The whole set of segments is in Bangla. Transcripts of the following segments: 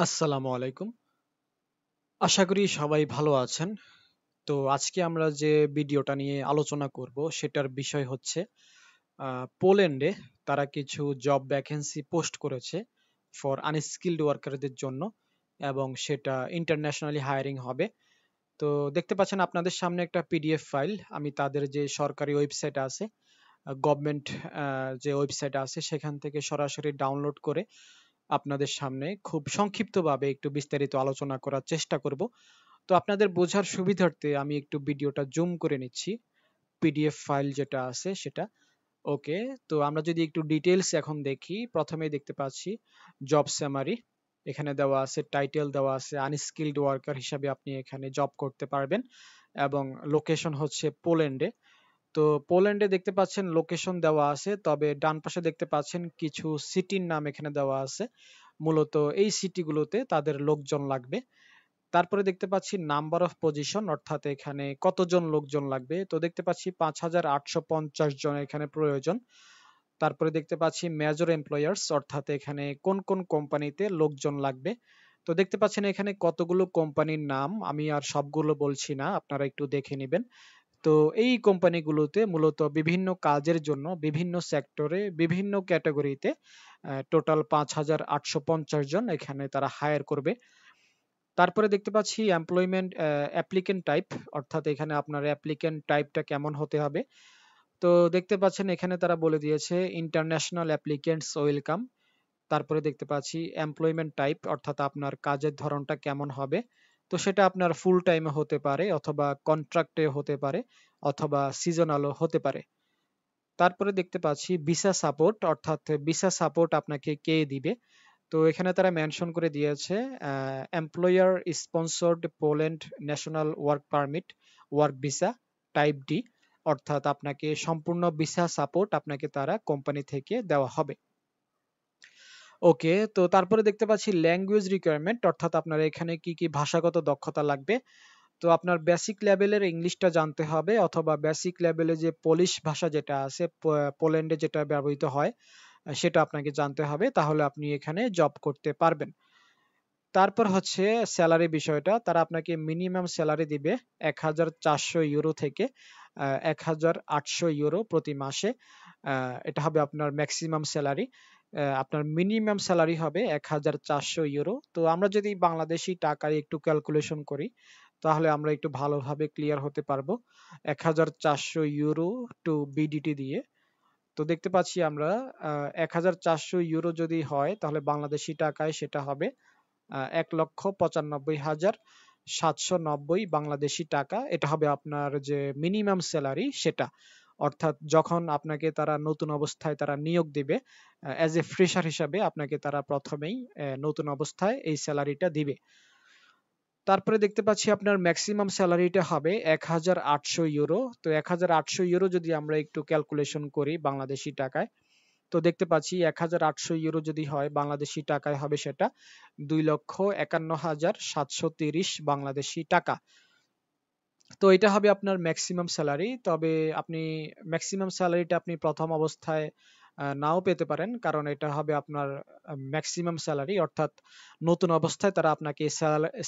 আসসালামু আলাইকুম। আশা করি সবাই ভালো আছেন। তো আজকে আমরা যে ভিডিওটা নিয়ে আলোচনা করব সেটার বিষয় হচ্ছে পোল্যান্ডে তারা কিছু জব ভ্যাকেন্সি পোস্ট করেছে ফর আনস্কিলড ওয়ার্কারদের জন্য এবং সেটা ইন্টারন্যাশনালি হায়ারিং হবে। তো দেখতে পাচ্ছেন আপনাদের সামনে একটা পিডিএফ ফাইল। আমি তাদের যে সরকারি ওয়েবসাইট আছে, গভর্নমেন্ট যে ওয়েবসাইট আছে সেখান থেকে সরাসরি ডাউনলোড করে আপনাদের সামনে খুব সংক্ষিপ্তভাবে একটু বিস্তারিত আলোচনা করার চেষ্টা করব। তো আপনাদের বোঝার সুবিধার্থে আমি একটু ভিডিওটা জুম করে নিচ্ছি, পিডিএফ ফাইল যেটা আছে সেটা। ওকে, তো আমরা যদি একটু ডিটেলস এখন দেখি, প্রথমেই দেখতে পাচ্ছি জব সামারি। এখানে দেওয়া আছে, টাইটেল দেওয়া আছে আনস্কিলড ওয়ার্কার হিসাবে আপনি এখানে জব করতে পারবেন এবং লোকেশন হচ্ছে পোল্যান্ডে। তো পোল্যান্ডে দেখতে পাচ্ছেন লোকেশন দেওয়া আছে, তবে ডান পাশে দেখতে পাচ্ছেন কিছু সিটির নাম এখানে দেওয়া আছে। মূলত এই সিটিগুলোতে তাদের লোকজন লাগবে। তারপরে দেখতে পাচ্ছি নাম্বার অফ পজিশন, অর্থাৎ এখানে কতজন লোকজন লাগবে। তো দেখতে পাচ্ছি 5,850 জন এখানে প্রয়োজন। তারপরে দেখতে পাচ্ছি মেজর এমপ্লয়ার্স, অর্থাৎ এখানে কোন কোন কোম্পানিতে লোকজন লাগবে। তো দেখতে পাচ্ছেন এখানে কতগুলো কোম্পানির নাম, আমি আর সবগুলো বলছি না, আপনারা একটু দেখে নেবেন। তো এই কোম্পানিগুলোতে মূলত বিভিন্ন কাজের জন্য বিভিন্ন সেক্টরে বিভিন্ন ক্যাটাগরিতে টোটাল 5,850 জন এখানে তারা হায়ার করবে। তারপরে দেখতে পাচ্ছি এমপ্লয়মেন্ট অ্যাপ্লিকেন্ট টাইপ, অর্থাৎ এখানে আপনার অ্যাপ্লিকেন্ট টাইপটা কেমন হতে হবে। তো দেখতে পাচ্ছেন এখানে তারা বলে দিয়েছে ইন্টারন্যাশনাল অ্যাপ্লিকেন্টস ওয়েলকাম। তারপরে দেখতে পাচ্ছি এমপ্লয়মেন্ট টাইপ, অর্থাৎ আপনার কাজের ধরনটা কেমন হবে। তো সেটা আপনার ফুল টাইমে হতে পারে, অথবা কন্ট্রাক্টে হতে পারে, অথবা সিজনালও হতে পারে। তারপরে দেখতে পাচ্ছি ভিসা সাপোর্ট, অর্থাৎ ভিসা সাপোর্ট আপনাকে কে দিবে। তো এখানে তারা মেনশন করে দিয়েছে employer sponsored Poland national work permit work visa type D, অর্থাৎ আপনাকে সম্পূর্ণ ভিসা সাপোর্ট আপনাকে তারা কোম্পানি থেকে দেওয়া হবে। ওকে, তো তারপরে দেখতে পাচ্ছি ল্যাঙ্গুয়েজ রিকোয়ারমেন্ট, অর্থাৎ আপনার এখানে কি কি ভাষাগত দক্ষতা লাগবে। তো আপনার বেসিক লেভেলের ইংলিশটা জানতে হবে, অথবা বেসিক লেভেলে যে পোলিশ ভাষা যেটা আছে, পোল্যান্ডে যেটা ব্যবহৃত হয়, সেটা আপনাকে জানতে হবে, তাহলে আপনি এখানে জব করতে পারবেন। তারপর হচ্ছে স্যালারি বিষয়টা, তারা আপনাকে মিনিমাম স্যালারি দিবে 1,400 ইউরো থেকে 1,800 ইউরো প্রতি মাসে। এটা হবে আপনার ম্যাক্সিমাম স্যালারি। আপনার মিনিমাম স্যালারি হবে 1,400 ইউরো। তো আমরা যদি বাংলাদেশি টাকায় একটু ক্যালকুলেশন করি, তাহলে আমরা একটু ভালোভাবে ক্লিয়ার হতে পারবো 1,400 ইউরো টু বিডিটি দিয়ে। তো দেখতে পাচ্ছি আমরা 1,400 ইউরো যদি হয়, তাহলে বাংলাদেশি টাকায় সেটা হবে 1,95,790 বাংলাদেশি টাকা। এটা হবে আপনার যে মিনিমাম স্যালারি সেটা। অর্থাৎ যখন আপনাকে তারা নতুন অবস্থায় তারা নিয়োগ দিবে অ্যাজ এ ফ্রেশার হিসাবে, আপনাকে তারা প্রথমেই নতুন অবস্থায় এই স্যালারিটা দিবে। তারপরে দেখতে পাচ্ছি আপনার ম্যাক্সিমাম স্যালারিটা হবে 1,800 ইউরো। তো 1,800 ইউরো যদি আমরা একটু ক্যালকুলেশন করি বাংলাদেশি টাকায়, তো দেখতে পাচ্ছি 1,800 ইউরো যদি হয় বাংলাদেশি টাকায় হবে সেটা 2,51,730 বাংলাদেশি টাকা। তো এটা হবে আপনার ম্যাক্সিমাম স্যালারি। তবে আপনি ম্যাক্সিমাম স্যালারিটা আপনি প্রথম অবস্থায় নাও পেতে পারেন, কারণ এটা হবে আপনার ম্যাক্সিমাম স্যালারি, অর্থাৎ নতুন অবস্থায় তারা আপনাকে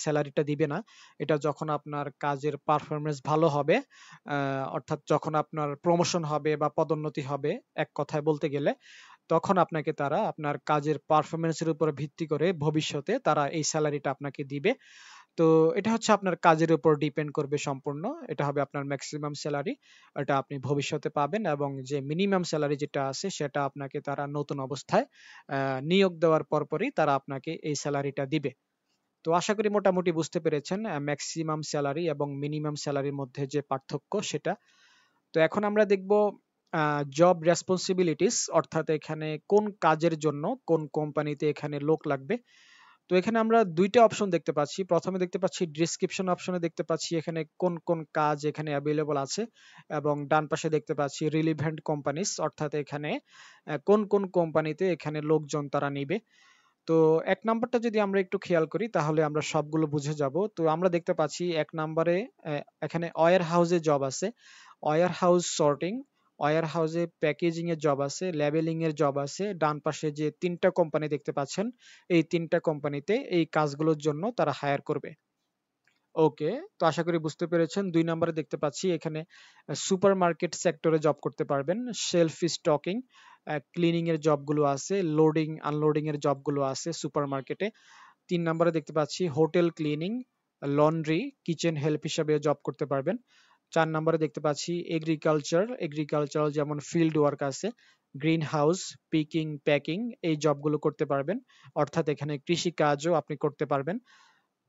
স্যালারিটা দিবে না। এটা যখন আপনার কাজের পারফরমেন্স ভালো হবে, অর্থাৎ যখন আপনার প্রমোশন হবে বা পদোন্নতি হবে, এক কথায় বলতে গেলে, তখন আপনাকে তারা আপনার কাজের পারফরমেন্সের উপর ভিত্তি করে ভবিষ্যতে তারা এই স্যালারিটা আপনাকে দিবে। তো এটা হচ্ছে আপনার কাজের উপর ডিপেন্ড করবে সম্পূর্ণ। এটা হবে আপনার ম্যাক্সিমাম স্যালারি, এটা আপনি ভবিষ্যতে পাবেন, এবং যে মিনিমাম স্যালারি যেটা আছে সেটা আপনাকে তারা নতুন অবস্থায় নিয়োগ দেওয়ার পরপরই তারা আপনাকে এই স্যালারিটা দিবে। তো আশা করি মোটামুটি বুঝতে পেরেছেন ম্যাক্সিমাম স্যালারি এবং মিনিমাম স্যালারির মধ্যে যে পার্থক্য সেটা। তো এখন আমরা দেখব জব রেসপন্সিবিলিটিস, অর্থাৎ এখানে কোন কাজের জন্য কোন কোম্পানিতে এখানে লোক লাগবে। তো এখানে আমরা দুইটা অপশন দেখতে পাচ্ছি। প্রথমে দেখতে পাচ্ছি ডেসক্রিপশন অপশনে দেখতে পাচ্ছি এখানে কোন কোন কাজ এখানে অ্যাভেলেবল আছে, এবং ডান পাশে দেখতে পাচ্ছি রিলিভেন্ট কোম্পানিজ, অর্থাৎ এখানে কোন কোন কোম্পানিতে এখানে লোকজন তারা নিবে। তো এক নাম্বারটা যদি আমরা একটু খেয়াল করি, তাহলে আমরা সবগুলো বুঝে যাব। তো আমরা দেখতে পাচ্ছি এক নাম্বারে এখানে ওয়্যার হাউসে জব আছে, ওয়্যার হাউস সর্টিং, ওয়্যার হাউসে প্যাকেজিং এর জব আছে, লেবেলিং এর জব আছে। ডান পাশে যে 3টা কোম্পানি দেখতে পাচ্ছেন, এই 3টা কোম্পানিতে এই কাজগুলোর জন্য তারা হায়ার করবে। ওকে, তো আশা করি বুঝতে পেরেছেন। 2 নম্বরে দেখতে পাচ্ছি এখানে সুপারমার্কেট সেক্টরে জব করতে পারবেন। শেলফ স্টকিং, ক্লিনিং এর জবগুলো আছে, লোডিং আনলোডিং এর জবগুলো আছে সুপারমার্কেটে। 3 নম্বরে দেখতে পাচ্ছি hotel cleaning, laundry, kitchen help হিসাবে জব করতে পারবেন। 4 নম্বরে দেখতে পাচ্ছি এগ্রিকালচারাল যেমন ফিল্ড ওয়ার্ক আছে, গ্রিন হাউস, পিকিং, প্যাকিং এই জবগুলো করতে পারবেন। অর্থাৎ এখানে কৃষি কাজও আপনি করতে পারবেন।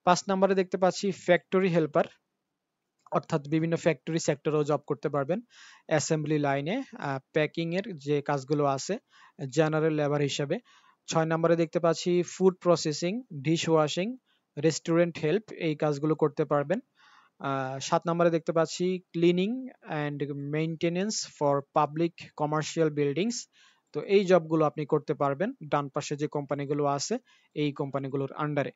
5 নম্বরে দেখতে পাচ্ছি ফ্যাক্টরি হেল্পার, অর্থাৎ বিভিন্ন ফ্যাক্টরি সেক্টরেও জব করতে পারবেন। অ্যাসেম্বলি লাইনে প্যাকিং এর যে কাজগুলো আছে জেনারেল লেবার হিসাবে। 6 নম্বরে দেখতে পাচ্ছি food processing, dish washing, restaurant help এই কাজগুলো করতে পারবেন। 7 নম্বরে দেখতে পাচ্ছি cleaning and maintenance for public commercial buildings. তো এই জবগুলো আপনি করতে পারবেন ডান পাশে যে কোম্পানিগুলো আছে এই কোম্পানিগুলোর আন্ডারে।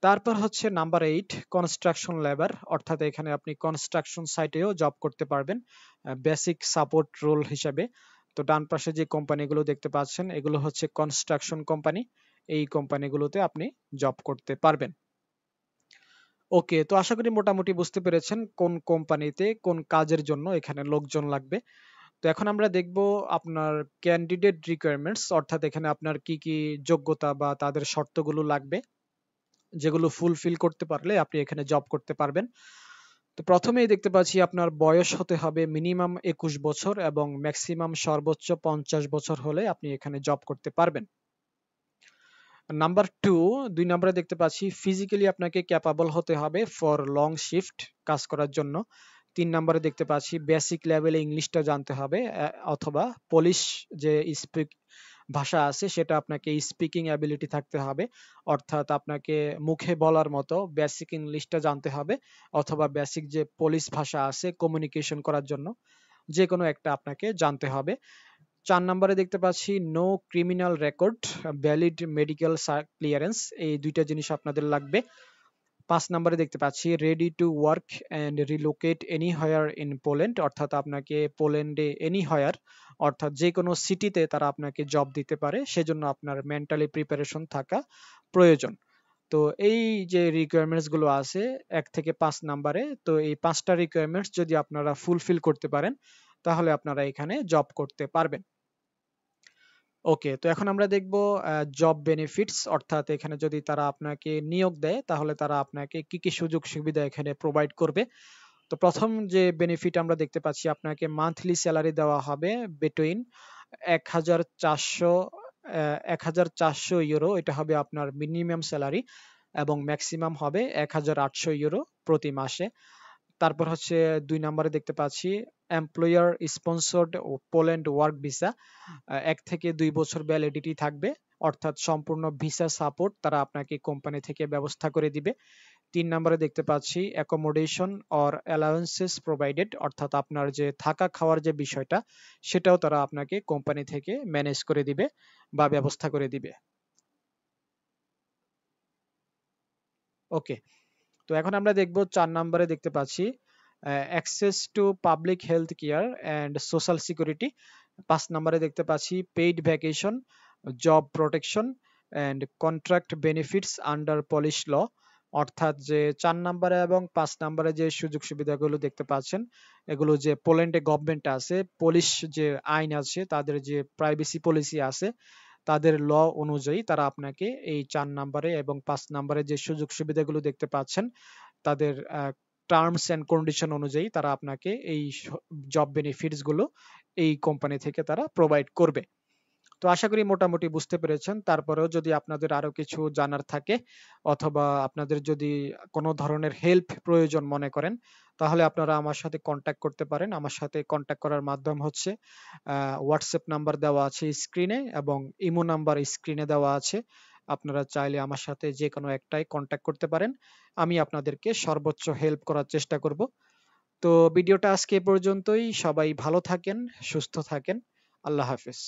তারপর হচ্ছে নাম্বার 8 কনস্ট্রাকশন লেবার, অর্থাৎ এখানে আপনি কনস্ট্রাকশন সাইটেও জব করতে পারবেন বেসিক সাপোর্ট রোল হিসাবে। তো ডান পাশে যে কোম্পানিগুলো দেখতে পাচ্ছেন এগুলো হচ্ছে কনস্ট্রাকশন কোম্পানি, এই কোম্পানিগুলোতে আপনি জব করতে পারবেন। ওকে, তো আশা করি মোটামুটি বুঝতে পেরেছেন কোন কোম্পানিতে কোন কাজের জন্য এখানে লোকজন লাগবে। তো এখন আমরা দেখব আপনার ক্যান্ডিডেট রিকোয়ারমেন্টস, অর্থাৎ এখানে আপনার কি কি যোগ্যতা বা তাদের শর্তগুলো লাগবে, যেগুলো ফুলফিল করতে পারলে আপনি এখানে জব করতে পারবেন। তো প্রথমেই দেখতে পাচ্ছি আপনার বয়স হতে হবে মিনিমাম 21 বছর এবং ম্যাক্সিমাম সর্বোচ্চ 50 বছর হলে আপনি এখানে জব করতে পারবেন। নাম্বার 2, 2 নম্বরে দেখতে পাচ্ছি ফিজিক্যালি আপনাকে ক্যাপাবল হতে হবে ফর লং শিফট কাজ করার জন্য। 3 নম্বরে দেখতে পাচ্ছি বেসিক লেভেলে ইংলিশটা জানতে হবে, অথবা পোলিশ যে স্পিক ভাষা আছে সেটা আপনাকে স্পিকিং অ্যাবিলিটি থাকতে হবে, অর্থাৎ আপনাকে মুখে বলার মতো বেসিক ইংলিশটা জানতে হবে, অথবা বেসিক যে পোলিশ ভাষা আছে কমিউনিকেশন করার জন্য যে কোনো একটা আপনাকে জানতে হবে। 4 নম্বরে দেখতে পাচ্ছি no criminal record, valid medical clearance, এই দুইটা জিনিস আপনাদের লাগবে। 5 নম্বরে দেখতে পাচ্ছি ready to work and relocate anywhere in Poland, অর্থাৎ আপনাকে পোল্যান্ডে এনিহোয়ার অর্থাৎ যে কোনো সিটিতে তারা আপনাকে জব দিতে পারে, সেজন্য আপনার মেন্টালি প্রিপারেশন থাকা প্রয়োজন। তো এই যে রিকোয়ারমেন্টস গুলো আছে 1 থেকে 5 নম্বরে, তো এই 5টা রিকোয়ারমেন্টস যদি আপনারা ফুলফিল করতে পারেন তাহলে আপনারা এখানে জব করতে পারবেন। ওকে, তো এখন আমরা দেখব জব বেনিফিটস, অর্থাৎ এখানে যদি তারা আপনাকে নিয়োগ দেয় তাহলে তারা আপনাকে কি কি সুযোগ সুবিধা এখানে প্রোভাইড করবে। তো প্রথম যে বেনিফিট আমরা দেখতে পাচ্ছি আপনাকে মান্থলি স্যালারি দেওয়া হবে বিটুইন 1400 1400 ইউরো, এটা হবে আপনার মিনিমাম স্যালারি, এবং ম্যাক্সিমাম হবে 1800 ইউরো প্রতি মাসে। তারপর হচ্ছে 2 নম্বরে দেখতে পাচ্ছি employer sponsored Poland work visa, 1 থেকে 2 বছর ভ্যালিডিটি থাকবে, অর্থাৎ সম্পূর্ণ ভিসা সাপোর্ট তারা আপনাকে কোম্পানি থেকে ব্যবস্থা করে দিবে। 3 নম্বরে দেখতে পাচ্ছি অ্যাকোমোডেশন অর অ্যালাউন্সেস প্রোভাইডেড, অর্থাৎ আপনার যে থাকা খাওয়ার যে বিষয়টা সেটাও তারা আপনাকে কোম্পানি থেকে ম্যানেজ করে দিবে বা ব্যবস্থা করে দিবে। ওকে, তো এখন আমরা দেখব 4 নম্বরে দেখতে পাচ্ছি access to public health care and social security. 5 নম্বরে দেখতে পাচ্ছি paid vacation, job protection and contract benefits under Polish law, অর্থাৎ যে 4 নম্বরে এবং 5 নম্বরে যে সুযোগ সুবিধাগুলো দেখতে পাচ্ছেন এগুলো যে পোল্যান্ডে গভর্নমেন্ট আছে, পলিশ যে আইন আছে, তাদের যে প্রাইভেসি পলিসি আছে, তাদের ল অনুযায়ী তারা আপনাকে এই 4 নম্বরে এবং 5 নম্বরে যে সুযোগ সুবিধাগুলো দেখতে পাচ্ছেন তাদের টার্মস এন্ড কন্ডিশন অনুযায়ী তারা আপনাকে এই জব বেনিফিটস গুলো এই কোম্পানি থেকে তারা প্রোভাইড করবে। তো আশা করি মোটামুটি বুঝতে পেরেছেন। তারপরেও যদি আপনাদের আরো কিছু জানার থাকে অথবা আপনাদের যদি কোনো ধরনের হেল্প প্রয়োজন মনে করেন তাহলে আপনারা আমার সাথে কন্ট্যাক্ট করতে পারেন। আমার সাথে কন্ট্যাক্ট করার মাধ্যম হচ্ছে হোয়াটসঅ্যাপ নাম্বার দেওয়া আছে স্ক্রিনে এবং ইমো নাম্বার স্ক্রিনে দেওয়া আছে। আপনারা চাইলে আমার সাথে যে কোনো একটাই কন্ট্যাক্ট করতে পারেন। আমি আপনাদেরকে সর্বোচ্চ হেল্প করার চেষ্টা করব। তো ভিডিওটা আজকে এ পর্যন্তই। সবাই ভালো থাকেন, সুস্থ থাকেন। আল্লাহ হাফেজ।